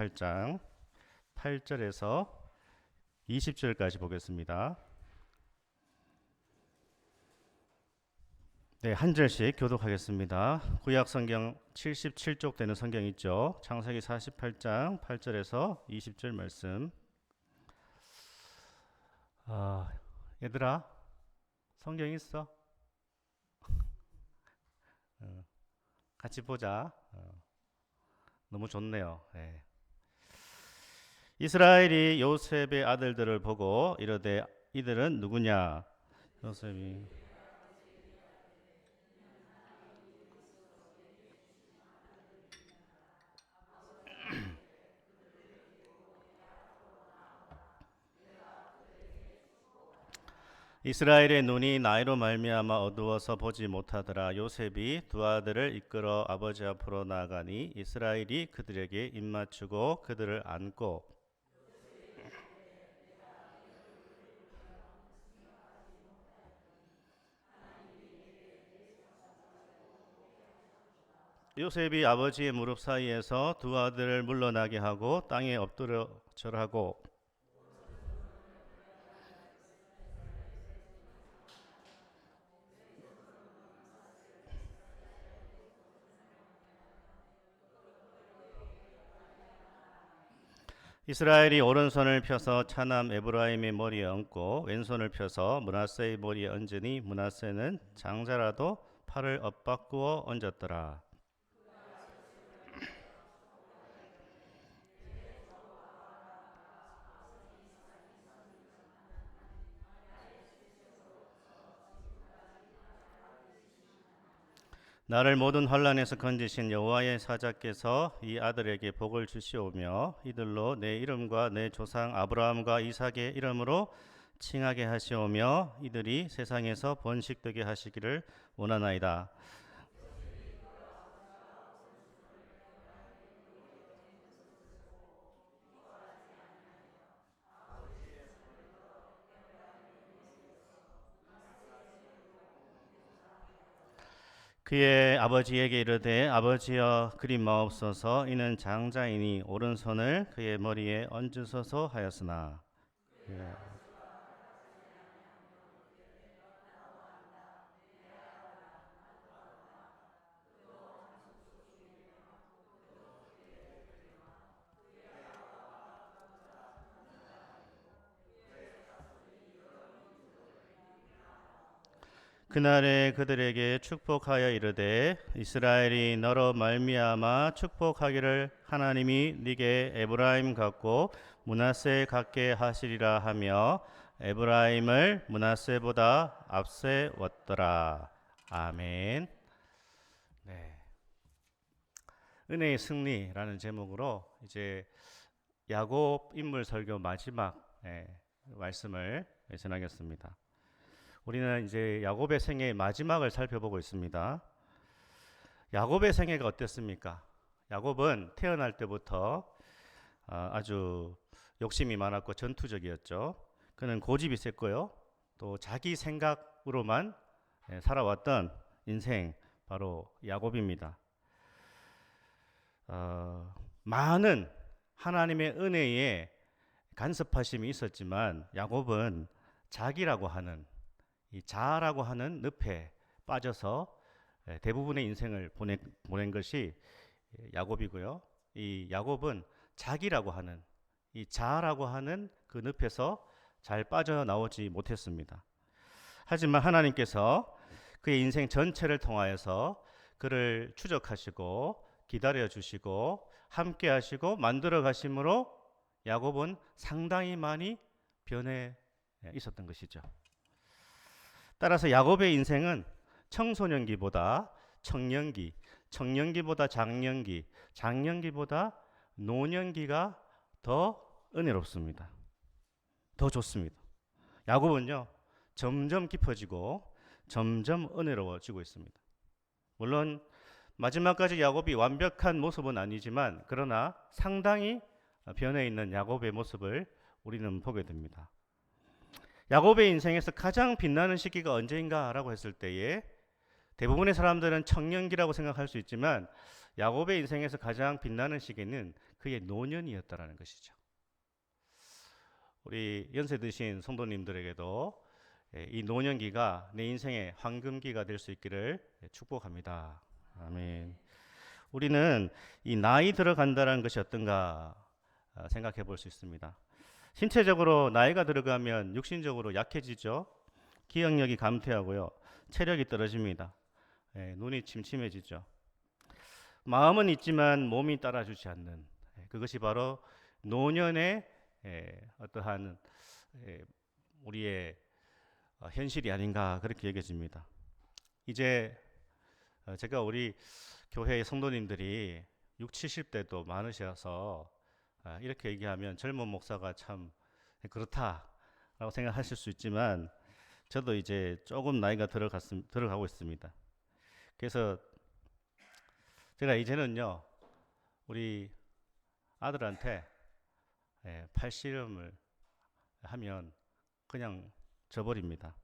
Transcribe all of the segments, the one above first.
8장 8절에서 20절까지 보겠습니다. 네, 한 절씩 교독하겠습니다. 구약 성경 77쪽 되는 성경 있죠. 창세기 48장 8절에서 20절 말씀. 얘들아, 성경 있어? 같이 보자. 너무 좋네요. 네. 이스라엘이 요셉의 아들들을 보고 이르되 이들은 누구냐? 요셉이 이스라엘의 눈이 나이로 말미암아 어두워서 보지 못하더라. 요셉이 두 아들을 이끌어 아버지 앞으로 나가니 이스라엘이 그들에게 입맞추고 그들을 안고 요셉이 아버지의 무릎 사이에서 두 아들을 물러나게 하고 땅에 엎드려 절하고 이스라엘이 오른손을 펴서 차남 에브라임의 머리에 얹고 왼손을 펴서 므낫세의 머리에 얹으니 므낫세는 장자라도 팔을 엇바꾸어 얹었더라. 나를 모든 환난에서 건지신 여호와의 사자께서 이 아들에게 복을 주시오며 이들로 내 이름과 내 조상 아브라함과 이삭의 이름으로 칭하게 하시오며 이들이 세상에서 번식되게 하시기를 원하나이다. 그의 아버지에게 이르되 아버지여 그리 마옵소서 이는 장자이니 오른손을 그의 머리에 얹으소서 하였으나 그날에 그들에게 축복하여 이르되 이스라엘이 너로 말미암아 축복하기를 하나님이 네게 에브라임 같고 므낫세 같게 하시리라 하며 에브라임을 므낫세보다 앞세웠더라. 아멘. 네. 은혜의 승리라는 제목으로 이제 야곱 인물 설교 마지막 말씀을 전하겠습니다. 우리는 이제 야곱의 생애의 마지막을 살펴보고 있습니다. 야곱의 생애가 어땠습니까? 야곱은 태어날 때부터 아주 욕심이 많았고 전투적이었죠. 그는 고집이 셌고요. 또 자기 생각으로만 살아왔던 인생 바로 야곱입니다. 많은 하나님의 은혜에 간섭하심이 있었지만 야곱은 자기라고 하는 이 자아라고 하는 늪에 빠져서 대부분의 인생을 보낸 것이 야곱이고요. 이 야곱은 자기라고 하는 이 자아라고 하는 그 늪에서 잘 빠져나오지 못했습니다. 하지만 하나님께서 그의 인생 전체를 통하여서 그를 추적하시고 기다려 주시고 함께 하시고 만들어 가심으로 야곱은 상당히 많이 변해 있었던 것이죠. 따라서 야곱의 인생은 청소년기보다 청년기, 청년기보다 장년기, 장년기보다 노년기가 더 은혜롭습니다. 더 좋습니다. 야곱은요, 점점 깊어지고 점점 은혜로워지고 있습니다. 물론 마지막까지 야곱이 완벽한 모습은 아니지만 그러나 상당히 변해 있는 야곱의 모습을 우리는 보게 됩니다. 야곱의 인생에서 가장 빛나는 시기가 언제인가라고 했을 때에 대부분의 사람들은 청년기라고 생각할 수 있지만 야곱의 인생에서 가장 빛나는 시기는 그의 노년이었다라는 것이죠. 우리 연세 드신 성도님들에게도 이 노년기가 내 인생의 황금기가 될 수 있기를 축복합니다. 아멘. 우리는 이 나이 들어간다는 것이 어떤가 생각해 볼 수 있습니다. 신체적으로 나이가 들어가면 육신적으로 약해지죠. 기억력이 감퇴하고요. 체력이 떨어집니다. 눈이 침침해지죠. 마음은 있지만 몸이 따라주지 않는, 그것이 바로 노년의 어떠한 우리의 현실이 아닌가 그렇게 여겨집니다. 이제 제가 우리 교회의 성도님들이 6, 70대도 많으셔서 이렇게 얘기하면 젊은 목사가 참 그렇다라고 생각하실 수 있지만 저도 이제 조금 나이가 들어가고 있습니다. 그래서 제가 이제는요 우리 아들한테 팔씨름을 하면 그냥 져버립니다.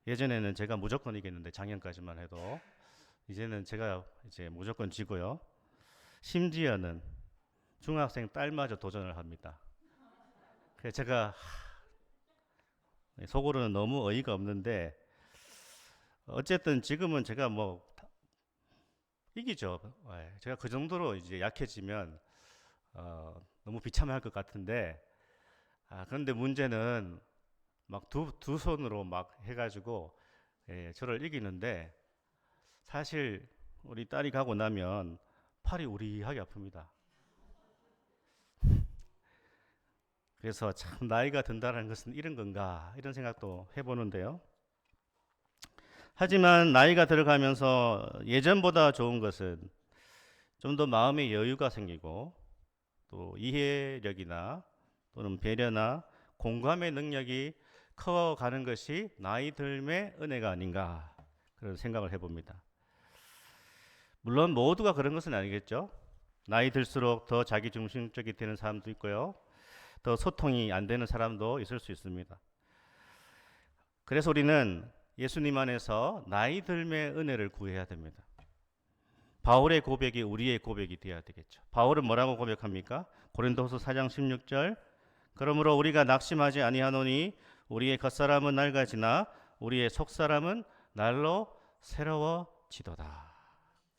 예전에는 제가 무조건 이겼는데 작년까지만 해도 이제는 제가 이제 무조건 지고요. 심지어는 중학생 딸마저 도전을 합니다. 그래서 제가 속으로는 너무 어이가 없는데 어쨌든 지금은 제가 뭐 이기죠. 제가 그 정도로 이제 약해지면 너무 비참할 것 같은데 그런데 문제는 막 두 손으로 막 해가지고 저를 이기는데 사실 우리 딸이 가고 나면 팔이 우리하게 아픕니다. 그래서 참 나이가 든다는 것은 이런 건가 이런 생각도 해보는데요. 하지만 나이가 들어가면서 예전보다 좋은 것은 좀 더 마음의 여유가 생기고 또 이해력이나 또는 배려나 공감의 능력이 커가는 것이 나이 들매 은혜가 아닌가 그런 생각을 해봅니다. 물론 모두가 그런 것은 아니겠죠. 나이 들수록 더 자기중심적이 되는 사람도 있고요. 더 소통이 안 되는 사람도 있을 수 있습니다. 그래서 우리는 예수님 안에서 나이 들매 은혜를 구해야 됩니다. 바울의 고백이 우리의 고백이 되어야 되겠죠. 바울은 뭐라고 고백합니까? 고린도후서 4장 16절 그러므로 우리가 낙심하지 아니하노니 우리의 겉사람은 낡아지나 우리의 속사람은 날로 새로워지도다.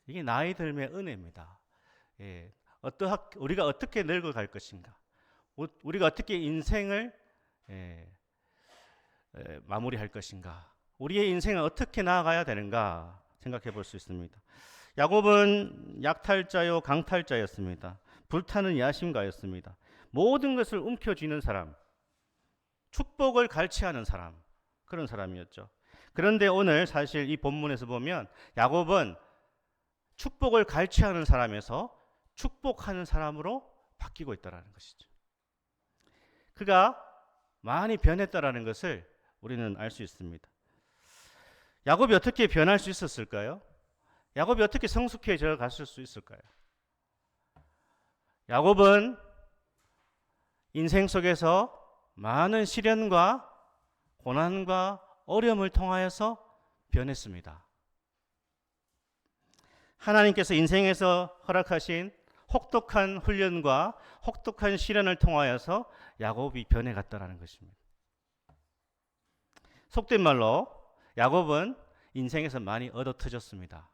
이게 나이 들매 은혜입니다. 우리가 어떻게 늙어갈 것인가, 우리가 어떻게 인생을 마무리할 것인가, 우리의 인생은 어떻게 나아가야 되는가 생각해 볼 수 있습니다. 야곱은 약탈자요 강탈자였습니다. 불타는 야심가였습니다. 모든 것을 움켜쥐는 사람, 축복을 갈취하는 사람, 그런 사람이었죠. 그런데 오늘 사실 이 본문에서 보면 야곱은 축복을 갈취하는 사람에서 축복하는 사람으로 바뀌고 있다는 것이죠. 그가 많이 변했다라는 것을 우리는 알 수 있습니다. 야곱이 어떻게 변할 수 있었을까요? 야곱이 어떻게 성숙해져 갔을 수 있을까요? 야곱은 인생 속에서 많은 시련과 고난과 어려움을 통하여서 변했습니다. 하나님께서 인생에서 허락하신 혹독한 훈련과 혹독한 시련을 통하여서 야곱이 변해갔다는 것입니다. 속된 말로 야곱은 인생에서 많이 얻어터졌습니다.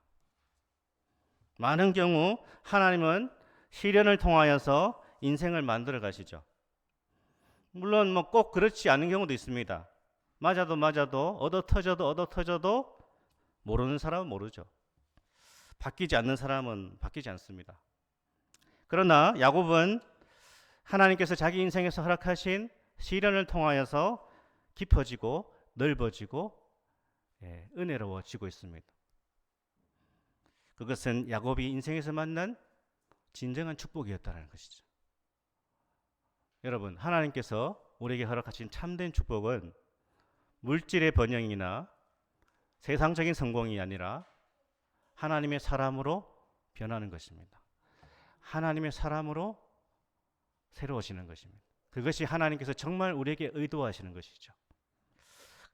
많은 경우 하나님은 시련을 통하여서 인생을 만들어 가시죠. 물론 뭐 꼭 그렇지 않은 경우도 있습니다. 맞아도 얻어터져도 모르는 사람은 모르죠. 바뀌지 않는 사람은 바뀌지 않습니다. 그러나 야곱은 하나님께서 자기 인생에서 허락하신 시련을 통하여서 깊어지고 넓어지고 은혜로워지고 있습니다. 그것은 야곱이 인생에서 만난 진정한 축복이었다는 것이죠. 여러분, 하나님께서 우리에게 허락하신 참된 축복은 물질의 번영이나 세상적인 성공이 아니라 하나님의 사람으로 변하는 것입니다. 하나님의 사람으로 새로워지는 것입니다. 그것이 하나님께서 정말 우리에게 의도하시는 것이죠.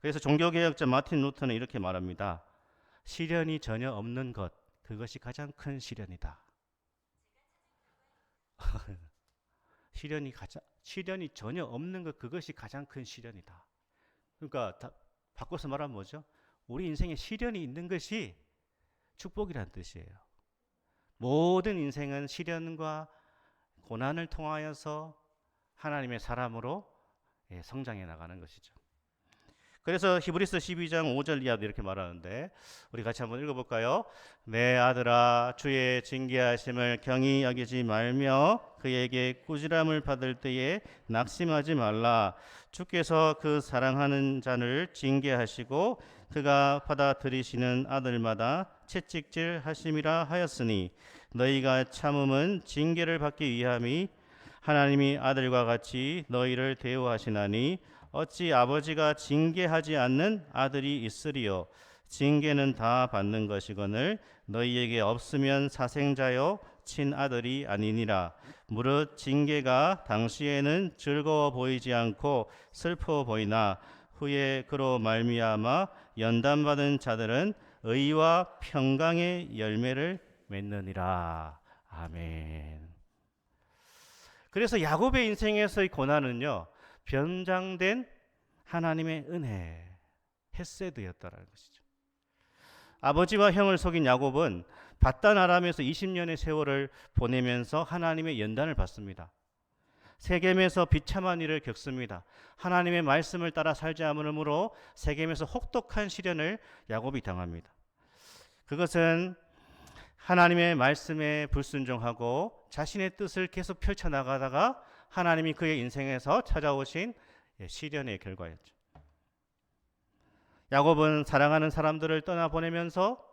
그래서 종교개혁자 마틴 루터는 이렇게 말합니다. 시련이 전혀 없는 것, 그것이 가장 큰 시련이다. 시련이 전혀 없는 것, 그것이 가장 큰 시련이다. 그러니까 바꿔서 말하면 뭐죠? 우리 인생에 시련이 있는 것이 축복이란 뜻이에요. 모든 인생은 시련과 고난을 통하여서 하나님의 사람으로 성장해 나가는 것이죠. 그래서 히브리서 12장 5절 이하도 이렇게 말하는데 우리 같이 한번 읽어볼까요? 내 아들아 주의 징계하심을 경히 여기지 말며 그에게 꾸지람을 받을 때에 낙심하지 말라. 주께서 그 사랑하는 자를 징계하시고 그가 받아들이시는 아들마다 채찍질 하심이라 하였으니 너희가 참음은 징계를 받기 위함이 하나님이 아들과 같이 너희를 대우하시나니 어찌 아버지가 징계하지 않는 아들이 있으리요. 징계는 다 받는 것이거늘 너희에게 없으면 사생자요 친아들이 아니니라. 무릇 징계가 당시에는 즐거워 보이지 않고 슬퍼 보이나 후에 그로 말미암아 연단받은 자들은 의와 평강의 열매를 맺느니라. 아멘. 그래서 야곱의 인생에서의 고난은요, 변장된 하나님의 은혜, 헤세드였다라는 것이죠. 아버지와 형을 속인 야곱은 밧단 아람에서 20년의 세월을 보내면서 하나님의 연단을 받습니다. 세겜에서 비참한 일을 겪습니다. 하나님의 말씀을 따라 살지 않으므로 세겜에서 혹독한 시련을 야곱이 당합니다. 그것은 하나님의 말씀에 불순종하고 자신의 뜻을 계속 펼쳐나가다가 하나님이 그의 인생에서 찾아오신 시련의 결과였죠. 야곱은 사랑하는 사람들을 떠나보내면서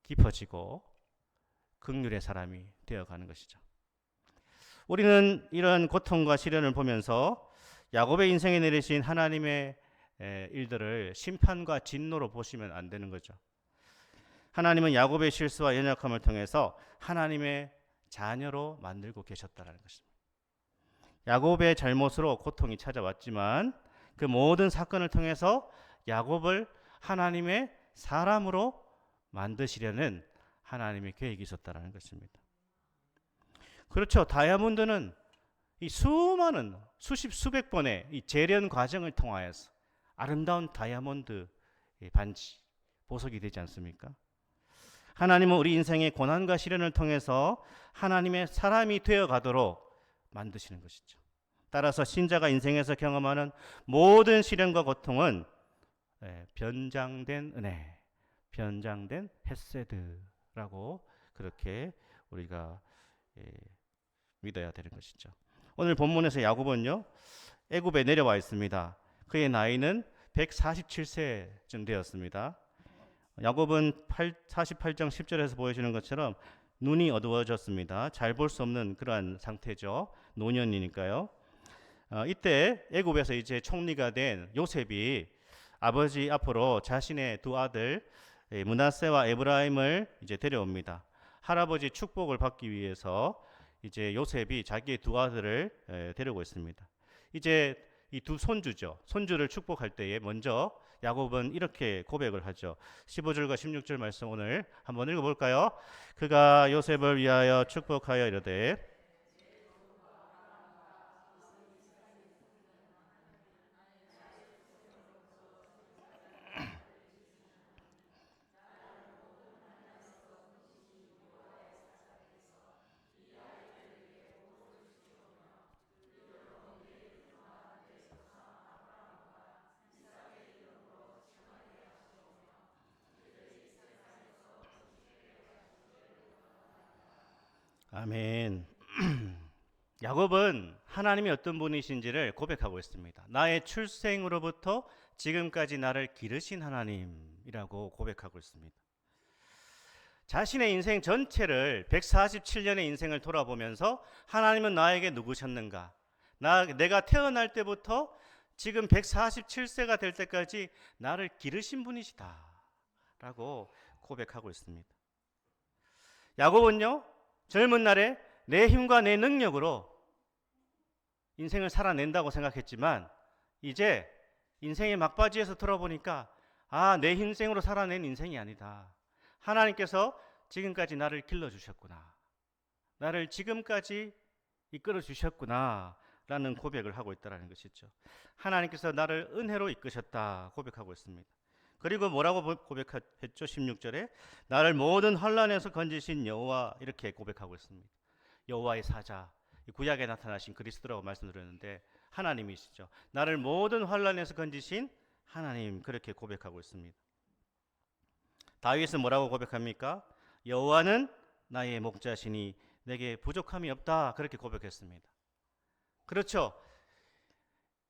깊어지고 긍휼의 사람이 되어가는 것이죠. 우리는 이런 고통과 시련을 보면서 야곱의 인생에 내리신 하나님의 일들을 심판과 진노로 보시면 안 되는 거죠. 하나님은 야곱의 실수와 연약함을 통해서 하나님의 자녀로 만들고 계셨다는 것입니다. 야곱의 잘못으로 고통이 찾아왔지만 그 모든 사건을 통해서 야곱을 하나님의 사람으로 만드시려는 하나님의 계획이 있었다는 것입니다. 그렇죠. 다이아몬드는 이 수많은 수백 번의 이 재련 과정을 통하여서 아름다운 다이아몬드 반지, 보석이 되지 않습니까? 하나님은 우리 인생의 고난과 시련을 통해서 하나님의 사람이 되어가도록 만드시는 것이죠. 따라서 신자가 인생에서 경험하는 모든 시련과 고통은 변장된 은혜, 변장된 헤세드라고 그렇게 우리가 믿어야 되는 것이죠. 오늘 본문에서 야곱은요, 애굽에 내려와 있습니다. 그의 나이는 147세쯤 되었습니다. 야곱은 48장 10절에서 보여주는 것처럼 눈이 어두워졌습니다. 잘 볼 수 없는 그러한 상태죠. 노년이니까요. 이때 애굽에서 이제 총리가 된 요셉이 아버지 앞으로 자신의 두 아들 므낫세와 에브라임을 이제 데려옵니다. 할아버지 축복을 받기 위해서 이제 요셉이 자기의 두 아들을 데리고 있습니다. 이제 이 두 손주죠. 손주를 축복할 때에 먼저 야곱은 이렇게 고백을 하죠. 15절과 16절 말씀 오늘 한번 읽어볼까요? 그가 요셉을 위하여 축복하여 이르되 아멘. 야곱은 하나님이 어떤 분이신지를 고백하고 있습니다. 나의 출생으로부터 지금까지 나를 기르신 하나님이라고 고백하고 있습니다. 자신의 인생 전체를 147년의 인생을 돌아보면서 하나님은 나에게 누구셨는가? 내가 태어날 때부터 지금 147세가 될 때까지 나를 기르신 분이시다 라고 고백하고 있습니다. 야곱은요, 젊은 날에 내 힘과 내 능력으로 인생을 살아낸다고 생각했지만 이제 인생의 막바지에서 돌아보니까 내 인생으로 살아낸 인생이 아니다. 하나님께서 지금까지 나를 길러주셨구나. 나를 지금까지 이끌어 주셨구나 라는 고백을 하고 있다는 것이죠. 하나님께서 나를 은혜로 이끄셨다 고백하고 있습니다. 그리고 뭐라고 고백했죠? 16절에 나를 모든 환난에서 건지신 여호와 이렇게 고백하고 있습니다. 여호와의 사자, 구약에 나타나신 그리스도라고 말씀드렸는데 하나님이시죠. 나를 모든 환난에서 건지신 하나님 그렇게 고백하고 있습니다. 다윗은 뭐라고 고백합니까? 여호와는 나의 목자시니 내게 부족함이 없다 그렇게 고백했습니다. 그렇죠.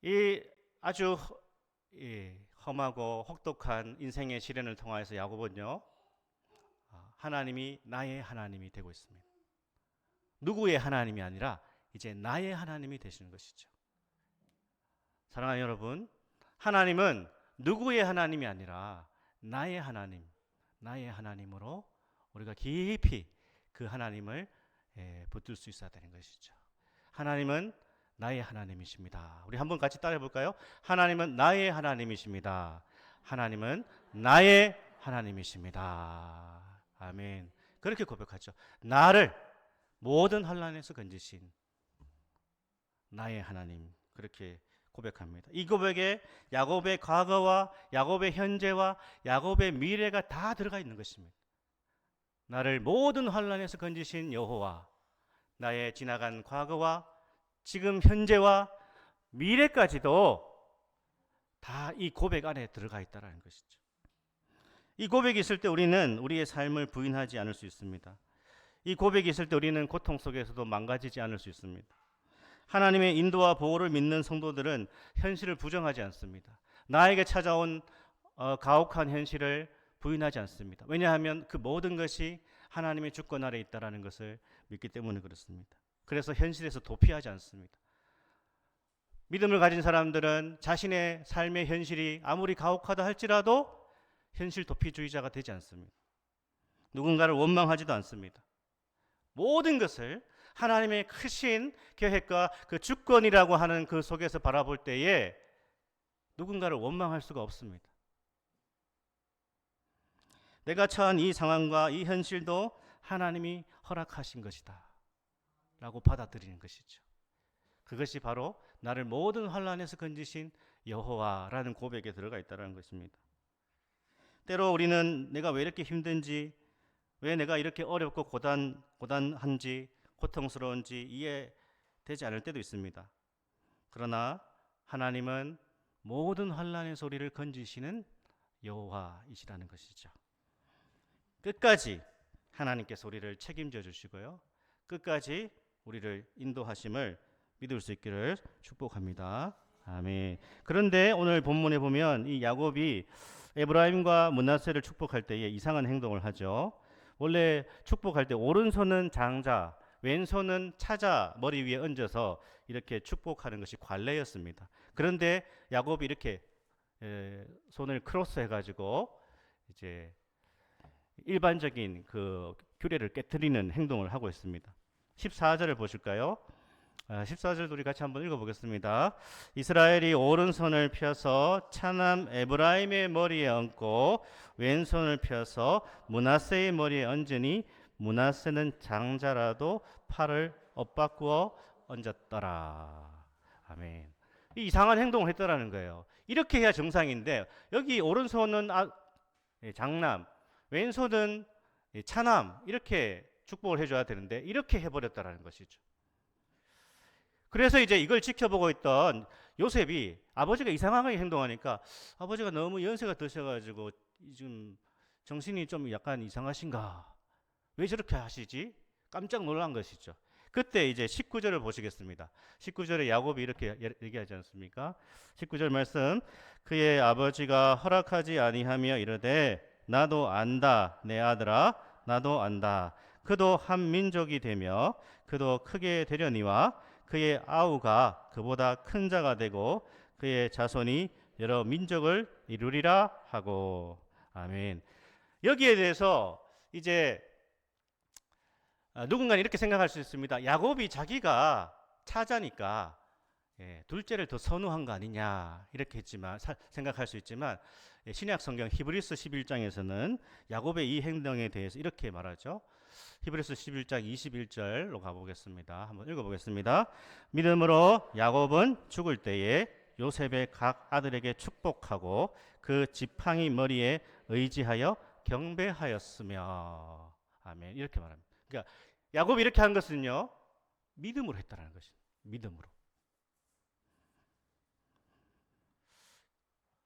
이 아주 험하고 혹독한 인생의 시련을 통하여서 야곱은요 하나님이 나의 하나님이 되고 있습니다. 누구의 하나님이 아니라 이제 나의 하나님이 되시는 것이죠. 사랑하는 여러분, 하나님은 누구의 하나님이 아니라 나의 하나님, 나의 하나님으로 우리가 깊이 그 하나님을 붙들 수 있어야 되는 것이죠. 하나님은 나의 하나님이십니다. 우리 한번 같이 따라해 볼까요? 하나님은 나의 하나님이십니다. 하나님은 나의 하나님이십니다. 아멘. 그렇게 고백하죠. 나를 모든 환난에서 건지신 나의 하나님 그렇게 고백합니다. 이 고백에 야곱의 과거와 야곱의 현재와 야곱의 미래가 다 들어가 있는 것입니다. 나를 모든 환난에서 건지신 여호와, 나의 지나간 과거와 지금 현재와 미래까지도 다 이 고백 안에 들어가 있다는 것이죠. 이 고백이 있을 때 우리는 우리의 삶을 부인하지 않을 수 있습니다. 이 고백이 있을 때 우리는 고통 속에서도 망가지지 않을 수 있습니다. 하나님의 인도와 보호를 믿는 성도들은 현실을 부정하지 않습니다. 나에게 찾아온 가혹한 현실을 부인하지 않습니다. 왜냐하면 그 모든 것이 하나님의 주권 아래 있다는 것을 믿기 때문에 그렇습니다. 그래서 현실에서 도피하지 않습니다. 믿음을 가진 사람들은 자신의 삶의 현실이 아무리 가혹하다 할지라도 현실 도피주의자가 되지 않습니다. 누군가를 원망하지도 않습니다. 모든 것을 하나님의 크신 계획과 그 주권이라고 하는 그 속에서 바라볼 때에 누군가를 원망할 수가 없습니다. 내가 처한 이 상황과 이 현실도 하나님이 허락하신 것이다 라고 받아들이는 것이죠. 그것이 바로 나를 모든 환난에서 건지신 여호와라는 고백에 들어가 있다는 것입니다. 때로 우리는 내가 왜 이렇게 힘든지, 왜 내가 이렇게 어렵고 고단한지, 고통스러운지 이해되지 않을 때도 있습니다. 그러나 하나님은 모든 환난의 소리를 건지시는 여호와이시라는 것이죠. 끝까지 하나님께서 우리를 책임져 주시고요. 끝까지 우리를 인도하심을 믿을 수 있기를 축복합니다. 아멘. 그런데 오늘 본문에 보면 이 야곱이 에브라임과 므낫세를 축복할 때에 이상한 행동을 하죠. 원래 축복할 때 오른손은 장자, 왼손은 차자 머리 위에 얹어서 이렇게 축복하는 것이 관례였습니다. 그런데 야곱이 이렇게 손을 크로스 해가지고 이제 일반적인 그 규례를 깨뜨리는 행동을 하고 있습니다. 14절을 보실까요? 14절 우리 같이 한번 읽어보겠습니다. 이스라엘이 오른손을 펴서 차남 에브라임의 머리에 얹고 왼손을 펴서 므낫세의 머리에 얹으니 므낫세는 장자라도 팔을 엇바꾸어 얹었더라. 아멘. 이상한 행동을 했더라는 거예요. 이렇게 해야 정상인데 여기 오른손은 장남, 왼손은 차남 이렇게 축복을 해줘야 되는데 이렇게 해버렸다는 것이죠. 그래서 이제 이걸 지켜보고 있던 요셉이 아버지가 이상하게 행동하니까 아버지가 너무 연세가 드셔가지고 좀 정신이 좀 약간 이상하신가? 왜 저렇게 하시지? 깜짝 놀란 것이죠. 그때 이제 19절을 보시겠습니다. 19절에 야곱이 이렇게 얘기하지 않습니까? 19절 말씀, 그의 아버지가 허락하지 아니하며 이르되 나도 안다 내 아들아 나도 안다. 그도 한 민족이 되며 그도 크게 되려니와 그의 아우가 그보다 큰 자가 되고 그의 자손이 여러 민족을 이루리라 하고. 아멘. 여기에 대해서 이제 누군가는 이렇게 생각할 수 있습니다. 야곱이 자기가 차자니까 둘째를 더 선호한 거 아니냐 이렇게 생각할 수 있지만 신약 성경 히브리서 11장에서는 야곱의 이 행동에 대해서 이렇게 말하죠. 히브리서 11장 21절로 가보겠습니다. 한번 읽어보겠습니다. 믿음으로 야곱은 죽을 때에 요셉의 각 아들에게 축복하고 그 지팡이 머리에 의지하여 경배하였으며 아멘 이렇게 말합니다. 그러니까 야곱이 이렇게 한 것은요 믿음으로 했다라는 것입니다. 믿음으로.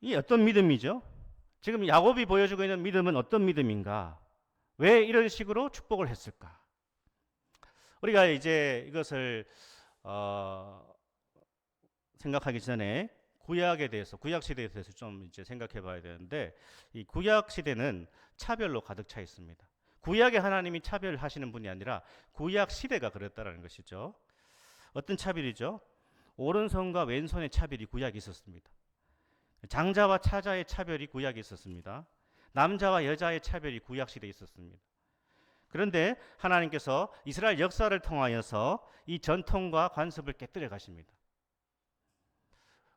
이 어떤 믿음이죠? 지금 야곱이 보여주고 있는 믿음은 어떤 믿음인가? 왜 이런 식으로 축복을 했을까? 우리가 이제 이것을 생각하기 전에 구약에 대해서, 구약 시대에 대해서 좀 이제 생각해 봐야 되는데, 이 구약 시대는 차별로 가득 차 있습니다. 구약의 하나님이 차별하시는 분이 아니라 구약 시대가 그랬다라는 것이죠. 어떤 차별이죠? 오른손과 왼손의 차별이 구약에 있었습니다. 장자와 차자의 차별이 구약에 있었습니다. 남자와 여자의 차별이 구약 시대에 있었습니다. 그런데 하나님께서 이스라엘 역사를 통하여서 이 전통과 관습을 깨뜨려 가십니다.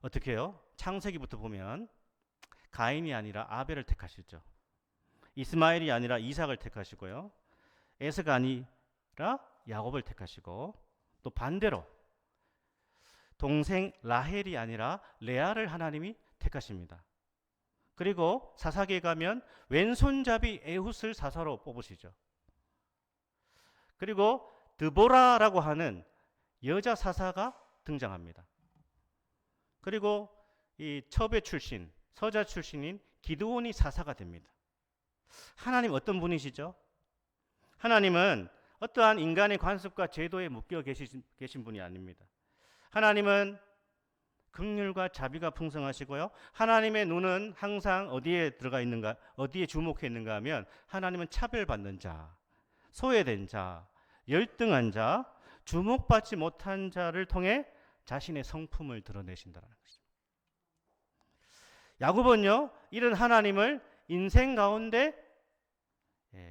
어떻게 해요? 창세기부터 보면 가인이 아니라 아벨을 택하시죠. 이스마엘이 아니라 이삭을 택하시고요. 에서가 아니라 야곱을 택하시고 또 반대로 동생 라헬이 아니라 레아를 하나님이 택하십니다. 그리고 사사기에 가면 왼손잡이 에훗을 사사로 뽑으시죠. 그리고 드보라라고 하는 여자 사사가 등장합니다. 그리고 이 첩의 출신, 서자 출신인 기드온이 사사가 됩니다. 하나님 어떤 분이시죠? 하나님은 어떠한 인간의 관습과 제도에 묶여 계신 분이 아닙니다. 하나님은 긍휼과 자비가 풍성하시고요. 하나님의 눈은 항상 어디에 들어가 있는가, 어디에 주목해 있는가 하면 하나님은 차별받는 자, 소외된 자, 열등한 자, 주목받지 못한 자를 통해 자신의 성품을 드러내신다는 것입니다. 야곱은요, 이런 하나님을 인생 가운데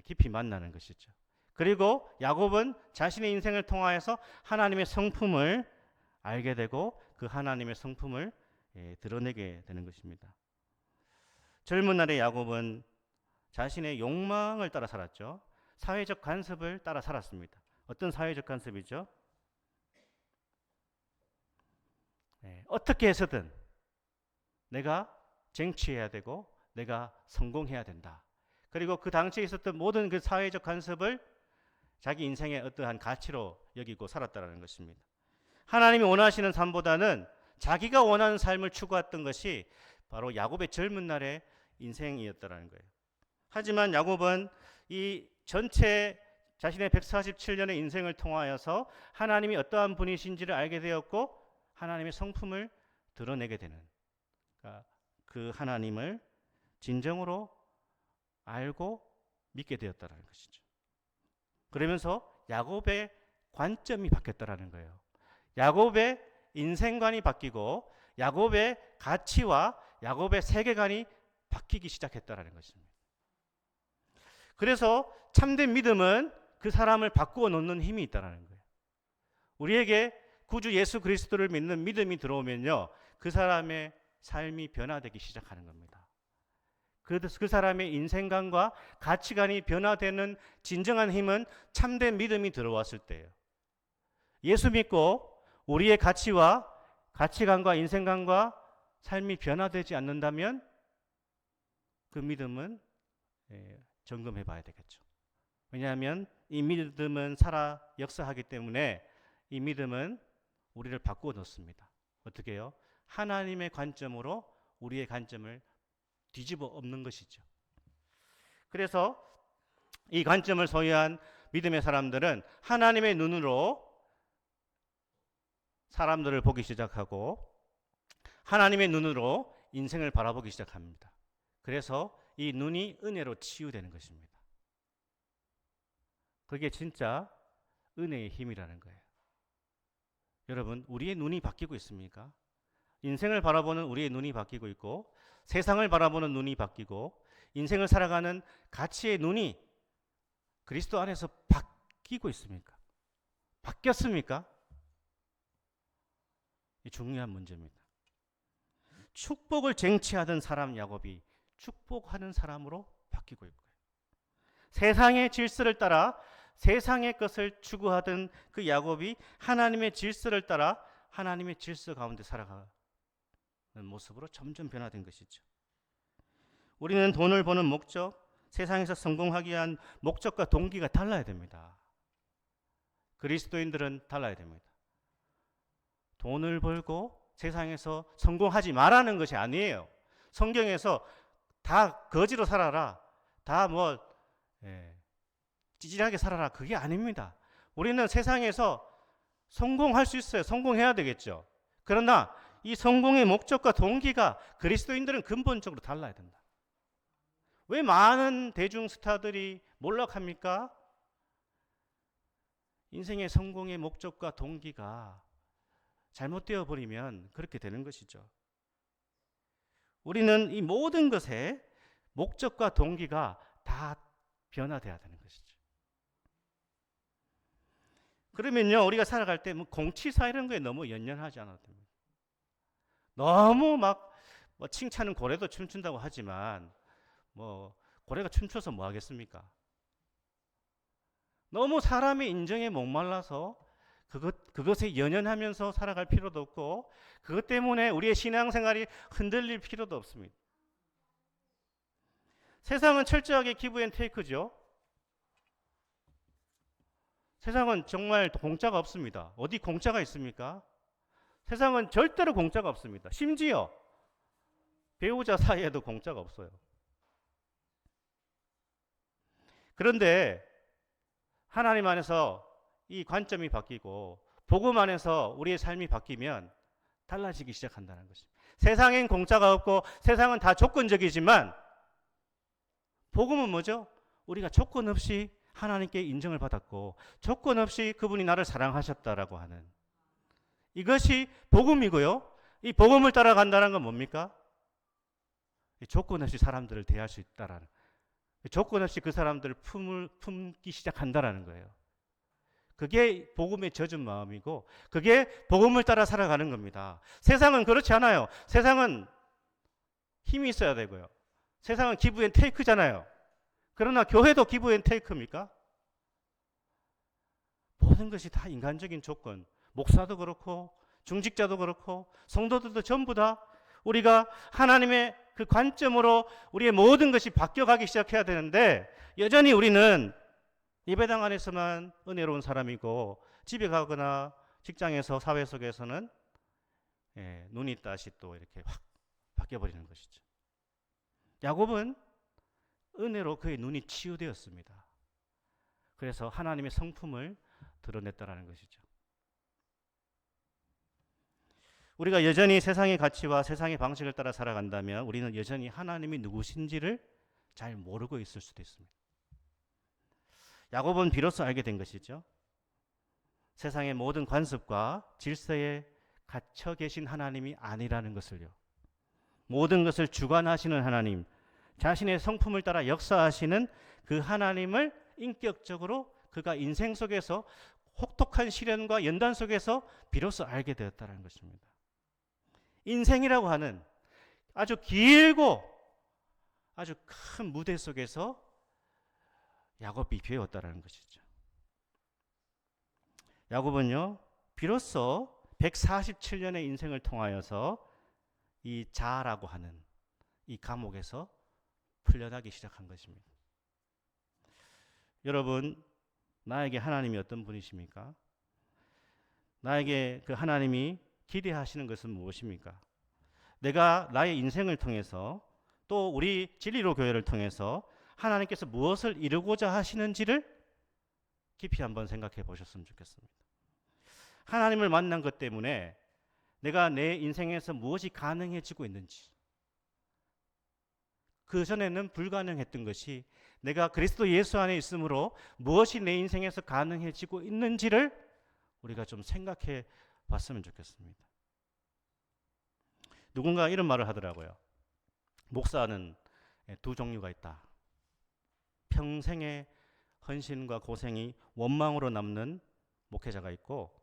깊이 만나는 것이죠. 그리고 야곱은 자신의 인생을 통하여서 하나님의 성품을 알게 되고 그 하나님의 성품을 드러내게 되는 것입니다. 젊은 날의 야곱은 자신의 욕망을 따라 살았죠. 사회적 간섭을 따라 살았습니다. 어떤 사회적 간섭이죠? 어떻게 해서든 내가 쟁취해야 되고 내가 성공해야 된다. 그리고 그 당시에 있었던 모든 그 사회적 간섭을 자기 인생의 어떠한 가치로 여기고 살았다는 것입니다. 하나님이 원하시는 삶보다는 자기가 원하는 삶을 추구했던 것이 바로 야곱의 젊은 날의 인생이었다는 거예요. 하지만 야곱은 이 전체 자신의 147년의 인생을 통하여서 하나님이 어떠한 분이신지를 알게 되었고 하나님의 성품을 드러내게 되는, 그러니까 그 하나님을 진정으로 알고 믿게 되었다는 것이죠. 그러면서 야곱의 관점이 바뀌었다는 거예요. 야곱의 인생관이 바뀌고 야곱의 가치와 야곱의 세계관이 바뀌기 시작했다는 것입니다. 그래서 참된 믿음은 그 사람을 바꾸어 놓는 힘이 있다는 거예요. 우리에게 구주 예수 그리스도를 믿는 믿음이 들어오면요, 그 사람의 삶이 변화되기 시작하는 겁니다. 그 사람의 인생관과 가치관이 변화되는 진정한 힘은 참된 믿음이 들어왔을 때예요. 예수 믿고 우리의 가치관과 인생관과 삶이 변화되지 않는다면 그 믿음은 점검해 봐야 되겠죠. 왜냐하면 이 믿음은 살아 역사하기 때문에 이 믿음은 우리를 바꾸어 놓습니다. 어떻게 해요? 하나님의 관점으로 우리의 관점을 뒤집어 엎는 것이죠. 그래서 이 관점을 소유한 믿음의 사람들은 하나님의 눈으로 사람들을 보기 시작하고 하나님의 눈으로 인생을 바라보기 시작합니다. 그래서 이 눈이 은혜로 치유되는 것입니다. 그게 진짜 은혜의 힘이라는 거예요. 여러분, 우리의 눈이 바뀌고 있습니까? 인생을 바라보는 우리의 눈이 바뀌고 있고 세상을 바라보는 눈이 바뀌고 인생을 살아가는 가치의 눈이 그리스도 안에서 바뀌고 있습니까? 바뀌었습니까? 이 중요한 문제입니다. 축복을 쟁취하던 사람 야곱이 축복하는 사람으로 바뀌고 있고요. 세상의 질서를 따라 세상의 것을 추구하던 그 야곱이 하나님의 질서를 따라 하나님의 질서 가운데 살아가는 모습으로 점점 변화된 것이죠. 우리는 돈을 버는 목적, 세상에서 성공하기 위한 목적과 동기가 달라야 됩니다. 그리스도인들은 달라야 됩니다. 돈을 벌고 세상에서 성공하지 말라는 것이 아니에요. 성경에서 다 거지로 살아라, 다 찌질하게 살아라, 그게 아닙니다. 우리는 세상에서 성공할 수 있어요. 성공해야 되겠죠. 그러나 이 성공의 목적과 동기가 그리스도인들은 근본적으로 달라야 된다. 왜 많은 대중 스타들이 몰락합니까? 인생의 성공의 목적과 동기가 잘못되어 버리면 그렇게 되는 것이죠. 우리는 이 모든 것의 목적과 동기가 다 변화되어야 되는 것이죠. 그러면요, 우리가 살아갈 때 공치사 이런 거에 너무 연연하지 않아도 됩니다. 너무 칭찬은 고래도 춤춘다고 하지만 고래가 춤춰서 뭐 하겠습니까? 너무 사람의 인정에 목말라서 그것에 연연하면서 살아갈 필요도 없고, 그것 때문에 우리의 신앙생활이 흔들릴 필요도 없습니다. 세상은 철저하게 기브 앤 테이크죠. 세상은 정말 공짜가 없습니다. 어디 공짜가 있습니까? 세상은 절대로 공짜가 없습니다. 심지어 배우자 사이에도 공짜가 없어요. 그런데 하나님 안에서 이 관점이 바뀌고 복음 안에서 우리의 삶이 바뀌면 달라지기 시작한다는 것입니다. 세상엔 공짜가 없고 세상은 다 조건적이지만 복음은 뭐죠? 우리가 조건 없이 하나님께 인정을 받았고 조건 없이 그분이 나를 사랑하셨다라고 하는 이것이 복음이고요. 이 복음을 따라간다는 건 뭡니까? 조건 없이 사람들을 대할 수 있다라는, 조건 없이 그 사람들을 품기 시작한다라는 거예요. 그게 복음의 젖은 마음이고 그게 복음을 따라 살아가는 겁니다. 세상은 그렇지 않아요. 세상은 힘이 있어야 되고요. 세상은 기브 앤 테이크잖아요. 그러나 교회도 기브 앤 테이크입니까? 모든 것이 다 인간적인 조건, 목사도 그렇고 중직자도 그렇고 성도들도 전부 다 우리가 하나님의 그 관점으로 우리의 모든 것이 바뀌어가기 시작해야 되는데, 여전히 우리는 예배당 안에서만 은혜로운 사람이고 집에 가거나 직장에서 사회 속에서는 눈이 다시 또 이렇게 확 바뀌어버리는 것이죠. 야곱은 은혜로 그의 눈이 치유되었습니다. 그래서 하나님의 성품을 드러냈다라는 것이죠. 우리가 여전히 세상의 가치와 세상의 방식을 따라 살아간다면 우리는 여전히 하나님이 누구신지를 잘 모르고 있을 수도 있습니다. 야곱은 비로소 알게 된 것이죠. 세상의 모든 관습과 질서에 갇혀 계신 하나님이 아니라는 것을요. 모든 것을 주관하시는 하나님, 자신의 성품을 따라 역사하시는 그 하나님을 인격적으로 그가 인생 속에서 혹독한 시련과 연단 속에서 비로소 알게 되었다는 것입니다. 인생이라고 하는 아주 길고 아주 큰 무대 속에서 야곱이 배웠다는 것이죠. 야곱은요, 비로소 147년의 인생을 통하여서 이 자라고 하는 이 감옥에서 풀려나기 시작한 것입니다. 여러분, 나에게 하나님이 어떤 분이십니까? 나에게 그 하나님이 기대하시는 것은 무엇입니까? 내가 나의 인생을 통해서 또 우리 진리로 교회를 통해서 하나님께서 무엇을 이루고자 하시는지를 깊이 한번 생각해 보셨으면 좋겠습니다. 하나님을 만난 것 때문에 내가 내 인생에서 무엇이 가능해지고 있는지, 그 전에는 불가능했던 것이 내가 그리스도 예수 안에 있으므로 무엇이 내 인생에서 가능해지고 있는지를 우리가 좀 생각해 봤으면 좋겠습니다. 누군가 이런 말을 하더라고요. 목사는 두 종류가 있다. 평생의 헌신과 고생이 원망으로 남는 목회자가 있고,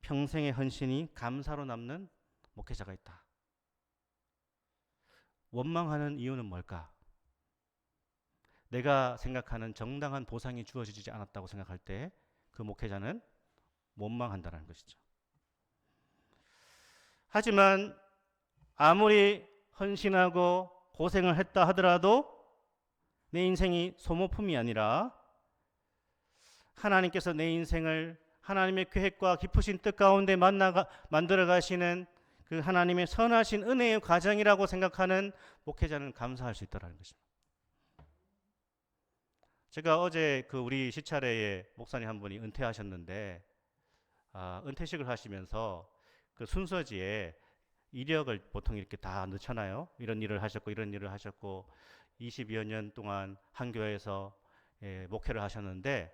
평생의 헌신이 감사로 남는 목회자가 있다. 원망하는 이유는 뭘까? 내가 생각하는 정당한 보상이 주어지지 않았다고 생각할 때 그 목회자는 원망한다는 것이죠. 하지만 아무리 헌신하고 고생을 했다 하더라도 내 인생이 소모품이 아니라 하나님께서 내 인생을 하나님의 계획과 깊으신 뜻 가운데 만들어 가시는 그 하나님의 선하신 은혜의 과정이라고 생각하는 목회자는 감사할 수 있다는 것입니다. 제가 어제 우리 시차례에 목사님 한 분이 은퇴하셨는데 은퇴식을 하시면서 그 순서지에 이력을 보통 이렇게 다 넣잖아요. 이런 일을 하셨고 이런 일을 하셨고 20여 년 동안 한 교회에서 목회를 하셨는데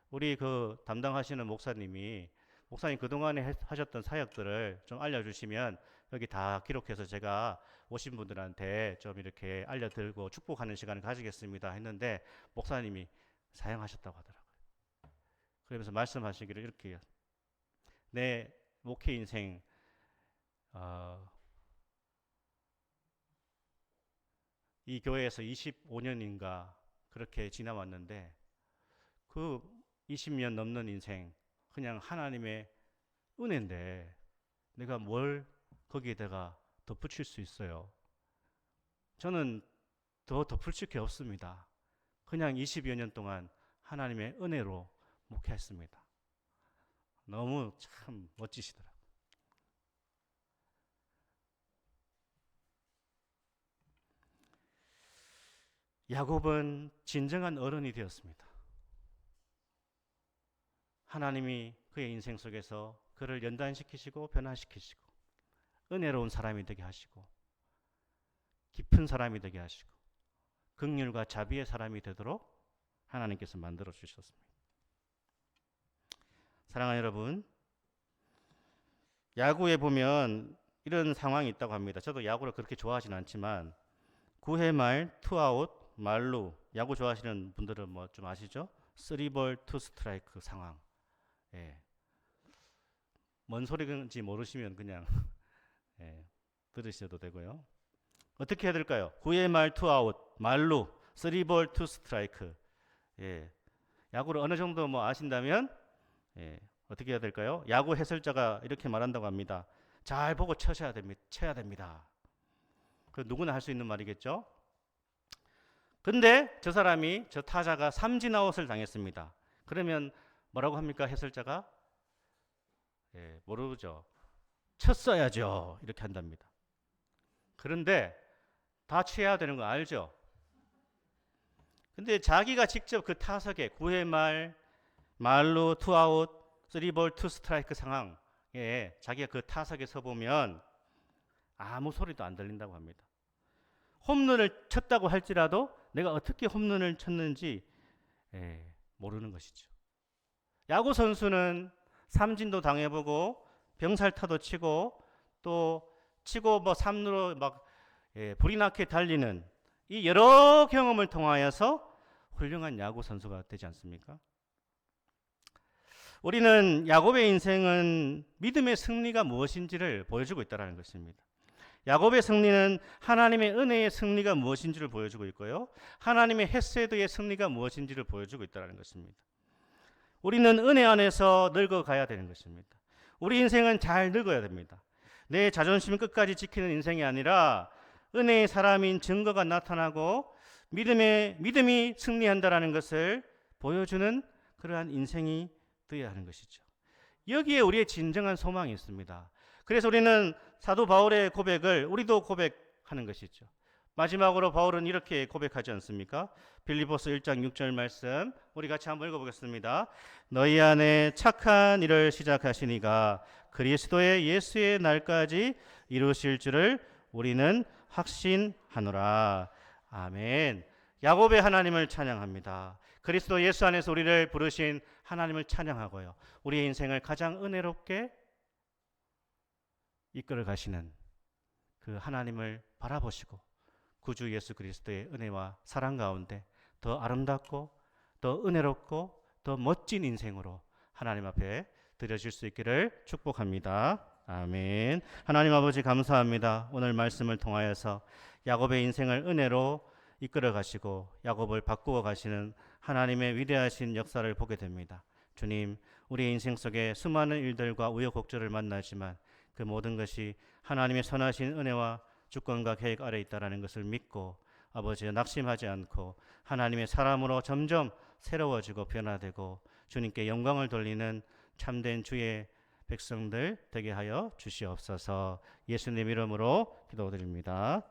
우리 담당하시는 목사님 그동안에 하셨던 사역들을 좀 알려주시면 여기 다 기록해서 제가 오신 분들한테 좀 이렇게 알려드리고 축복하는 시간을 가지겠습니다 했는데 목사님이 사양하셨다고 하더라고요. 그러면서 말씀하시기를 이렇게 해요. 내 목회 인생 이 교회에서 25년인가 그렇게 지나왔는데 그 20년 넘는 인생 그냥 하나님의 은혜인데 내가 뭘 거기에다가 덧붙일 수 있어요. 저는 더 덧붙일 게 없습니다. 그냥 20여 년 동안 하나님의 은혜로 목회했습니다. 너무 참 멋지시더라고요. 야곱은 진정한 어른이 되었습니다. 하나님이 그의 인생 속에서 그를 연단시키시고 변화시키시고 은혜로운 사람이 되게 하시고 깊은 사람이 되게 하시고 긍휼과 자비의 사람이 되도록 하나님께서 만들어 주셨습니다. 사랑하는 여러분, 야구에 보면 이런 상황이 있다고 합니다. 저도 야구를 그렇게 좋아하진 않지만 9회 말 투아웃 말루, 야구 좋아하시는 분들은 뭐 좀 아시죠? 3볼 2스트라이크 상황. 뭔 소리인지 모르시면 그냥 들으셔도 되고요. 어떻게 해야 될까요? 9회 말 투아웃, 말루, 3볼 2스트라이크. 야구를 어느 정도 뭐 아신다면 어떻게 해야 될까요? 야구 해설자가 이렇게 말한다고 합니다. 잘 보고 쳐야 됩니다. 그 누구나 할 수 있는 말이겠죠? 근데 저 타자가 삼진 아웃을 당했습니다. 그러면 뭐라고 합니까? 해설자가? 모르죠. 쳤어야죠. 이렇게 한답니다. 그런데 다 쳐야 되는 거 알죠? 근데 자기가 직접 그 타석에 9회 말로 투아웃, 3볼 2스트라이크 상황에 자기가 그 타석에 서보면 아무 소리도 안 들린다고 합니다. 홈런을 쳤다고 할지라도 내가 어떻게 홈런을 쳤는지 모르는 것이죠. 야구 선수는 삼진도 당해보고 병살타도 치고 또 치고 뭐 3루로 막 불이 나게 달리는 이 여러 경험을 통하여서 훌륭한 야구 선수가 되지 않습니까? 우리는 야곱의 인생은 믿음의 승리가 무엇인지를 보여주고 있다는 것입니다. 야곱의 승리는 하나님의 은혜의 승리가 무엇인지를 보여주고 있고요. 하나님의 헤세드의 승리가 무엇인지를 보여주고 있다는 것입니다. 우리는 은혜 안에서 늙어가야 되는 것입니다. 우리 인생은 잘 늙어야 됩니다. 내 자존심을 끝까지 지키는 인생이 아니라 은혜의 사람인 증거가 나타나고 믿음이 승리한다는 것을 보여주는 그러한 인생이 되어야 하는 것이죠. 여기에 우리의 진정한 소망이 있습니다. 그래서 우리는 사도 바울의 고백을 우리도 고백하는 것이죠. 마지막으로 바울은 이렇게 고백하지 않습니까? 빌립보서 1장 6절 말씀 우리 같이 한번 읽어보겠습니다. 너희 안에 착한 일을 시작하시니가 그리스도의 예수의 날까지 이루실 줄을 우리는 확신하노라. 아멘. 야곱의 하나님을 찬양합니다. 그리스도 예수 안에서 우리를 부르신 하나님을 찬양하고요. 우리의 인생을 가장 은혜롭게 이끌어 가시는 그 하나님을 바라보시고 구주 예수 그리스도의 은혜와 사랑 가운데 더 아름답고 더 은혜롭고 더 멋진 인생으로 하나님 앞에 드려질 수 있기를 축복합니다. 아멘. 하나님 아버지 감사합니다. 오늘 말씀을 통하여서 야곱의 인생을 은혜로 이끌어 가시고 야곱을 바꾸어 가시는 하나님의 위대하신 역사를 보게 됩니다. 주님, 우리 인생 속에 수많은 일들과 우여곡절을 만나지만 그 모든 것이 하나님의 선하신 은혜와 주권과 계획 아래 있다라는 것을 믿고 아버지 낙심하지 않고 하나님의 사람으로 점점 새로워지고 변화되고 주님께 영광을 돌리는 참된 주의 백성들 되게 하여 주시옵소서. 예수님 이름으로 기도드립니다.